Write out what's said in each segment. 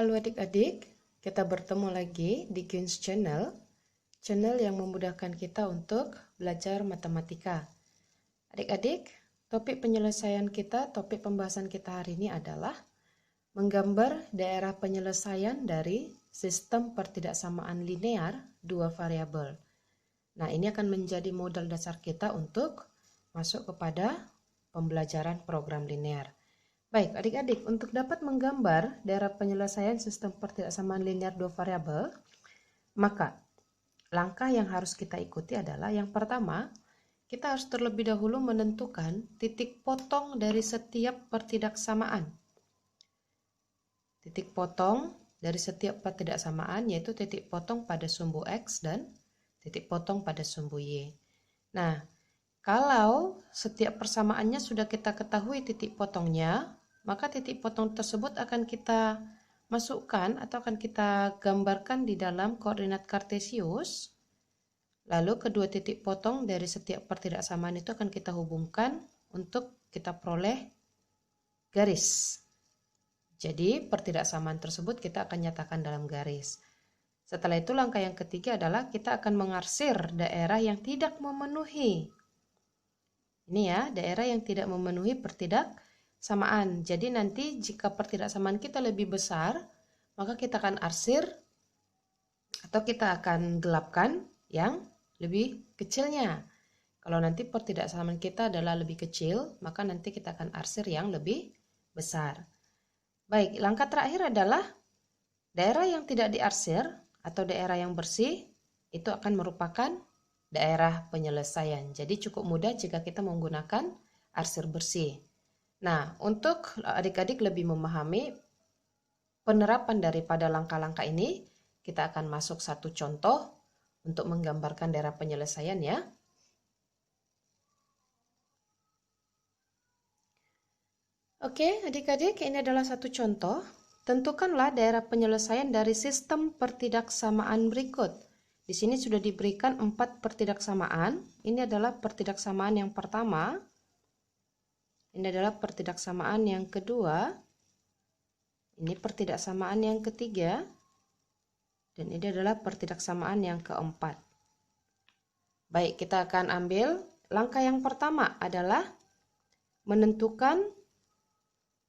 Halo adik-adik, kita bertemu lagi di Queen's Channel, channel yang memudahkan kita untuk belajar matematika. Adik-adik, topik penyelesaian kita, topik pembahasan kita hari ini adalah menggambar daerah penyelesaian dari sistem pertidaksamaan linear dua variabel. Nah, ini akan menjadi modal dasar kita untuk masuk kepada pembelajaran program linear. Baik, adik-adik, untuk dapat menggambar daerah penyelesaian sistem pertidaksamaan linear dua variabel, maka langkah yang harus kita ikuti adalah yang pertama, kita harus terlebih dahulu menentukan titik potong dari setiap pertidaksamaan. Titik potong dari setiap pertidaksamaan yaitu titik potong pada sumbu X dan titik potong pada sumbu Y. Nah, kalau setiap persamaannya sudah kita ketahui titik potongnya, maka titik potong tersebut akan kita masukkan atau akan kita gambarkan di dalam koordinat kartesius. Lalu kedua titik potong dari setiap pertidaksamaan itu akan kita hubungkan untuk kita peroleh garis. Jadi pertidaksamaan tersebut kita akan nyatakan dalam garis. Setelah itu langkah yang ketiga adalah kita akan mengarsir daerah yang tidak memenuhi. Ini ya, daerah yang tidak memenuhi pertidaksamaan. Jadi nanti jika pertidaksamaan kita lebih besar, maka kita akan arsir atau kita akan gelapkan yang lebih kecilnya. Kalau nanti pertidaksamaan kita adalah lebih kecil, maka nanti kita akan arsir yang lebih besar. Baik, langkah terakhir adalah daerah yang tidak diarsir atau daerah yang bersih itu akan merupakan daerah penyelesaian. Jadi cukup mudah jika kita menggunakan arsir bersih. Nah, untuk adik-adik lebih memahami penerapan daripada langkah-langkah ini, kita akan masuk satu contoh untuk menggambarkan daerah penyelesaian ya. Oke, adik-adik, ini adalah satu contoh. Tentukanlah daerah penyelesaian dari sistem pertidaksamaan berikut. Di sini sudah diberikan 4 pertidaksamaan. Ini adalah pertidaksamaan yang pertama. Ini adalah pertidaksamaan yang kedua. Ini pertidaksamaan yang ketiga. Dan ini adalah pertidaksamaan yang keempat. Baik, kita akan ambil langkah yang pertama adalah menentukan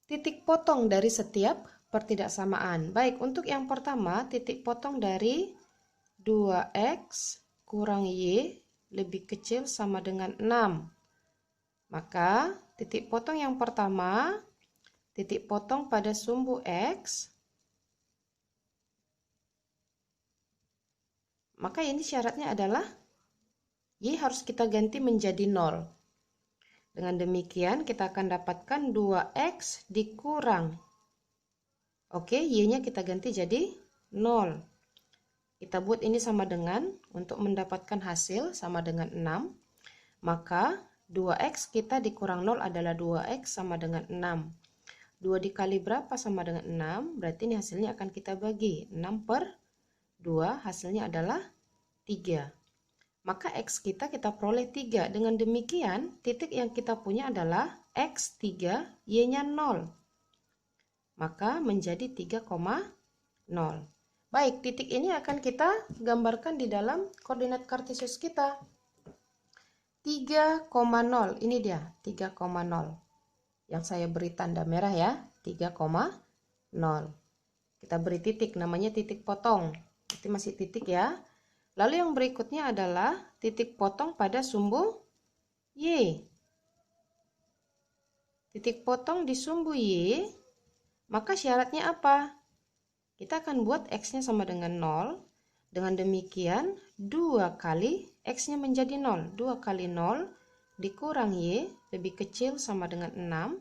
titik potong dari setiap pertidaksamaan. Baik, untuk yang pertama, titik potong dari 2x kurang y lebih kecil sama dengan 6. Maka titik potong yang pertama, titik potong pada sumbu x. Maka ini syaratnya adalah y harus kita ganti menjadi 0. Dengan demikian kita akan dapatkan 2x dikurang. Oke, y-nya kita ganti jadi 0. Kita buat ini sama dengan, untuk mendapatkan hasil sama dengan 6, maka 2x kita dikurang 0 adalah 2x sama dengan 6. 2 dikali berapa sama dengan 6, berarti ini hasilnya akan kita bagi. 6 per 2 hasilnya adalah 3. Maka x kita peroleh 3. Dengan demikian, titik yang kita punya adalah x3, y-nya 0. Maka menjadi 3,0. Baik, titik ini akan kita gambarkan di dalam koordinat kartesius kita. 3,0, ini dia 3,0. Yang saya beri tanda merah ya, 3,0. Kita beri titik, namanya titik potong. Itu masih titik ya. Lalu yang berikutnya adalah titik potong pada sumbu y. Titik potong di sumbu y, maka syaratnya apa? Kita akan buat x-nya sama dengan 0. Dengan demikian, 2 kali x-nya menjadi 0. 2 kali 0 dikurang y lebih kecil sama dengan 6.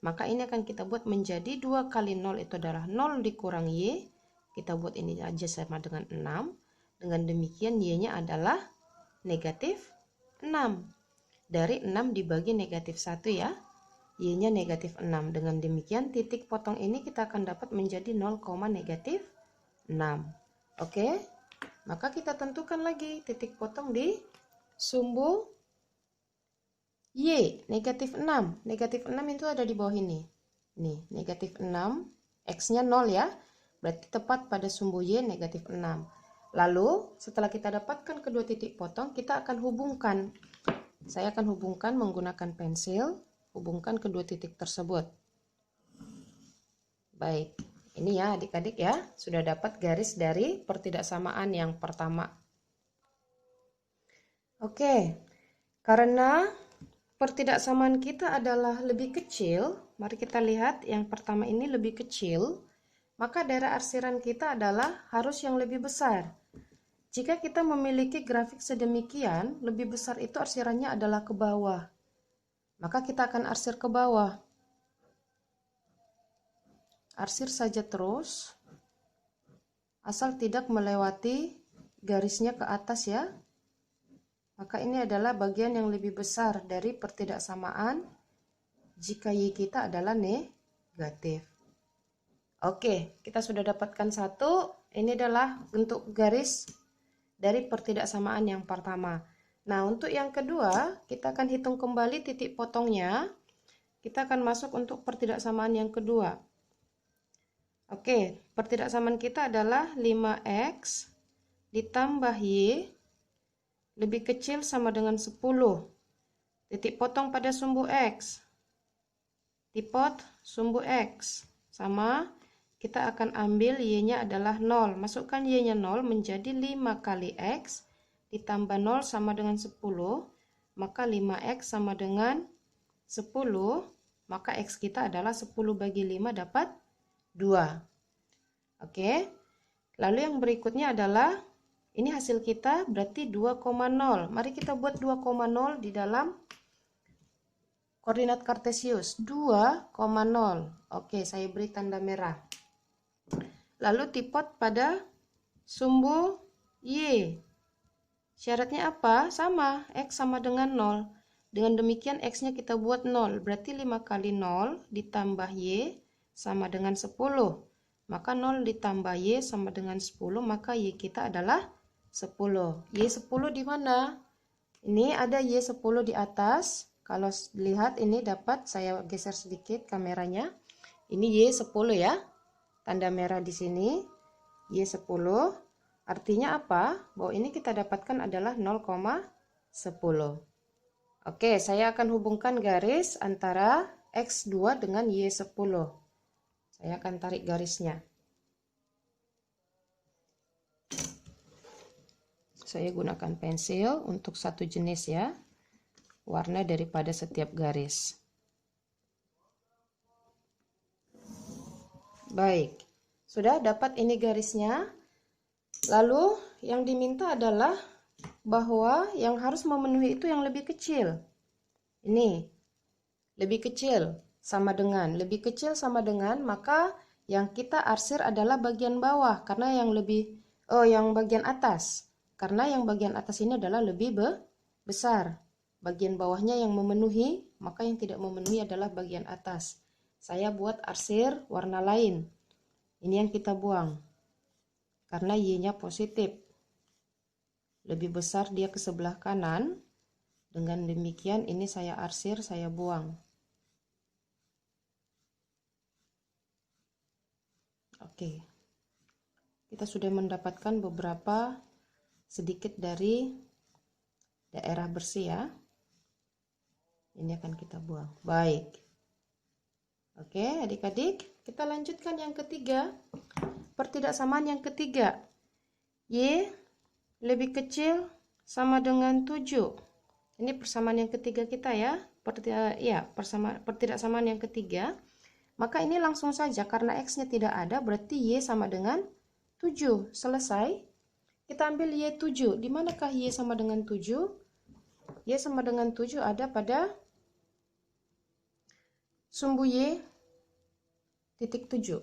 Maka ini akan kita buat menjadi 2 kali 0 itu adalah 0 dikurang y. Kita buat ini aja sama dengan 6. Dengan demikian y-nya adalah negatif 6. Dari 6 dibagi negatif 1 ya. Y-nya negatif 6. Dengan demikian titik potong ini kita akan dapat menjadi 0, negatif 6. Oke, maka kita tentukan lagi titik potong di sumbu y, negatif 6. Negatif 6 itu ada di bawah ini. Nih, negatif 6, x-nya 0 ya. berarti tepat pada sumbu Y negatif 6. Lalu setelah kita dapatkan kedua titik potong, kita akan hubungkan. Saya akan hubungkan menggunakan pensil, hubungkan kedua titik tersebut. Baik, ini ya adik-adik ya, sudah dapat garis dari pertidaksamaan yang pertama. Oke, karena pertidaksamaan kita adalah lebih kecil, mari kita lihat yang pertama ini lebih kecil, maka daerah arsiran kita adalah harus yang lebih besar. Jika kita memiliki grafik sedemikian, lebih besar itu arsirannya adalah ke bawah. Maka kita akan arsir ke bawah. Arsir saja terus, asal tidak melewati garisnya ke atas ya. Maka ini adalah bagian yang lebih besar dari pertidaksamaan jika Y kita adalah negatif. Oke, kita sudah dapatkan satu. Ini adalah bentuk garis dari pertidaksamaan yang pertama. Nah, untuk yang kedua, kita akan hitung kembali titik potongnya. Kita akan masuk untuk pertidaksamaan yang kedua. Oke, pertidaksamaan kita adalah 5x ditambah Y lebih kecil sama dengan 10. Titik potong pada sumbu X. Tipot sumbu X. Sama, kita akan ambil Y-nya adalah 0. Masukkan Y-nya 0 menjadi 5 kali X ditambah 0 sama dengan 10. Maka 5x sama dengan 10. Maka X kita adalah 10 bagi 5 dapat 2. Oke. Lalu yang berikutnya adalah ini hasil kita berarti 2,0. Mari kita buat 2,0 di dalam koordinat kartesius. 2,0. Oke, saya beri tanda merah. Lalu tipot pada sumbu Y. Syaratnya apa? Sama, X sama dengan 0. Dengan demikian X-nya kita buat 0. Berarti 5 kali 0 ditambah Y sama dengan 10. Maka 0 ditambah Y sama dengan 10, maka Y kita adalah 10. Y 10 di mana? Ini ada Y10 di atas. Kalau lihat ini dapat, saya geser sedikit kameranya. Ini Y10 ya. Tanda merah di sini. Y10. Artinya apa? Bahwa ini kita dapatkan adalah 0,10. Oke, saya akan hubungkan garis antara X2 dengan Y10. Saya akan tarik garisnya. Saya gunakan pensil untuk satu jenis ya, warna daripada setiap garis. Baik, sudah dapat ini garisnya. Lalu yang diminta adalah bahwa yang harus memenuhi itu yang lebih kecil. Ini lebih kecil sama dengan, maka yang kita arsir adalah bagian bawah karena yang bagian atas. Karena yang bagian atas ini adalah lebih besar. Bagian bawahnya yang memenuhi, maka yang tidak memenuhi adalah bagian atas. Saya buat arsir warna lain. Ini yang kita buang. Karena Y-nya positif. Lebih besar dia ke sebelah kanan. Dengan demikian ini saya arsir, saya buang. Oke. Kita sudah mendapatkan beberapa sedikit dari daerah bersih ya. Ini akan kita buang. Baik. Oke, adik-adik, kita lanjutkan yang ketiga. Pertidaksamaan yang ketiga. Y lebih kecil sama dengan 7. Ini persamaan yang ketiga kita ya. Pertidaksamaan yang ketiga. Maka ini langsung saja karena X-nya tidak ada, berarti Y sama dengan 7. Selesai. Kita ambil Y7. Di manakah Y sama dengan 7? Y sama dengan 7 ada pada sumbu Y titik 7.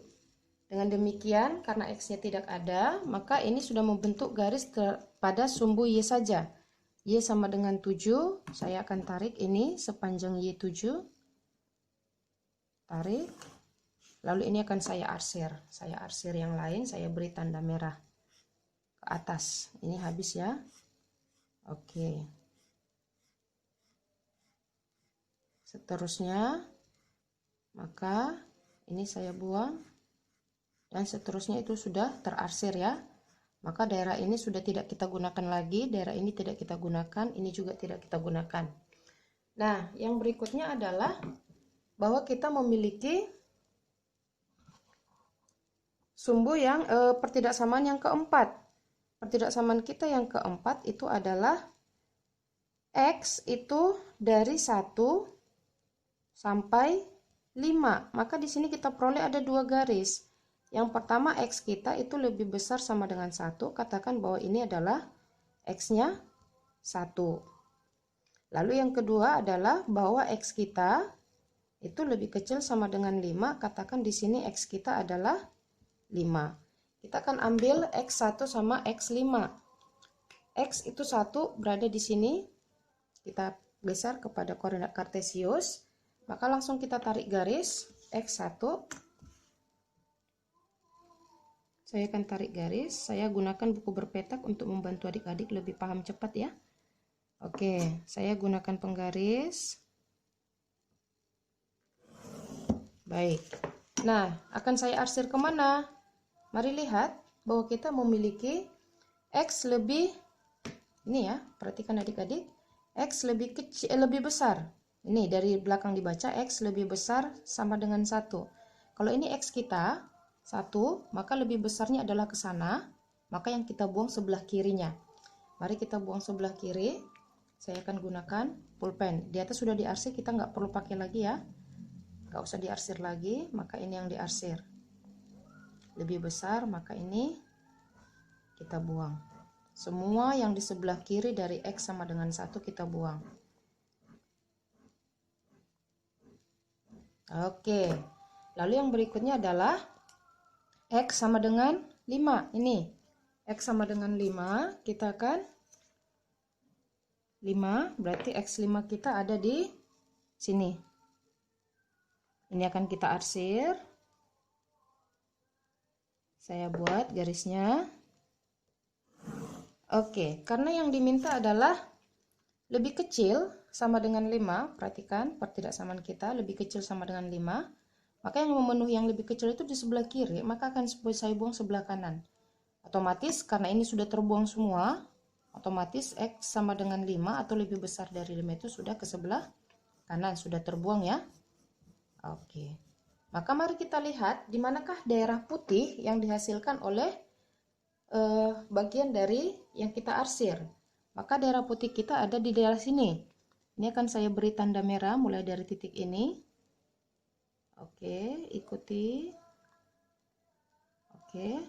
Dengan demikian, karena X-nya tidak ada, maka ini sudah membentuk garis pada sumbu Y saja. Y sama dengan 7, saya akan tarik ini sepanjang Y7. Tarik. Lalu ini akan saya arsir. Saya arsir yang lain, saya beri tanda merah ke atas. Ini habis ya. Oke. Seterusnya, maka ini saya buang. dan seterusnya itu sudah terarsir ya. Maka daerah ini sudah tidak kita gunakan lagi, daerah ini tidak kita gunakan, ini juga tidak kita gunakan. Nah, yang berikutnya adalah bahwa kita memiliki sumbu yang pertidaksamaan yang keempat. Pertidaksamaan kita yang keempat itu adalah X itu dari 1 sampai 5. Maka di sini kita peroleh ada 2 garis. Yang pertama X kita itu lebih besar sama dengan 1. Katakan bahwa ini adalah X-nya 1. Lalu yang kedua adalah bahwa X kita itu lebih kecil sama dengan 5. Katakan di sini X kita adalah 5. Kita akan ambil X1 sama X5. X itu 1 berada di sini. Kita geser kepada koordinat kartesius. Maka langsung kita tarik garis X1. Saya akan tarik garis. Saya gunakan buku berpetak untuk membantu adik-adik lebih paham cepat ya. Oke, saya gunakan penggaris. Baik. Nah, akan saya arsir kemana? Mari lihat bahwa kita memiliki X lebih, ini ya, perhatikan adik-adik, X lebih kecil, lebih besar. Ini dari belakang dibaca X lebih besar sama dengan 1. Kalau ini X kita 1, maka lebih besarnya adalah ke sana, maka yang kita buang sebelah kirinya. Mari kita buang sebelah kiri. Saya akan gunakan pulpen. Di atas sudah diarsir, kita nggak perlu pakai lagi ya. Nggak usah diarsir lagi, maka ini yang diarsir. Lebih besar, maka ini kita buang. Semua yang di sebelah kiri dari X sama dengan 1 kita buang. Oke, lalu yang berikutnya adalah X sama dengan 5. Ini X sama dengan 5, kita akan 5, berarti X5 kita ada di sini. Ini akan kita arsir. Saya buat garisnya. Oke, karena yang diminta adalah lebih kecil sama dengan 5, perhatikan pertidaksamaan kita lebih kecil sama dengan 5, maka yang memenuhi yang lebih kecil itu di sebelah kiri, maka akan saya buang sebelah kanan. Otomatis karena ini sudah terbuang semua, otomatis X sama dengan 5 atau lebih besar dari 5 itu sudah ke sebelah kanan, sudah terbuang ya. Oke, maka mari kita lihat di manakah daerah putih yang dihasilkan oleh bagian dari yang kita arsir. Maka daerah putih kita ada di daerah sini. Ini akan saya beri tanda merah mulai dari titik ini. Oke, ikuti. Oke,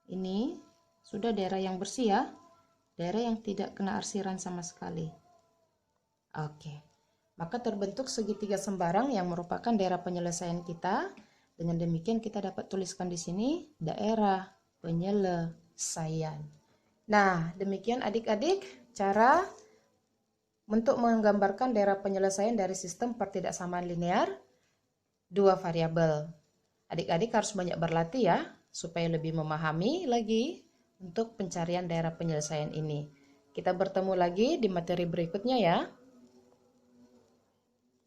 ini sudah daerah yang bersih ya. Daerah yang tidak kena arsiran sama sekali. Oke, maka terbentuk segitiga sembarang yang merupakan daerah penyelesaian kita. Dengan demikian kita dapat tuliskan di sini daerah penyelesaian. Nah, demikian adik-adik cara untuk menggambarkan daerah penyelesaian dari sistem pertidaksamaan linear 2 variabel. Adik-adik harus banyak berlatih ya, supaya lebih memahami lagi untuk pencarian daerah penyelesaian ini. Kita bertemu lagi di materi berikutnya ya.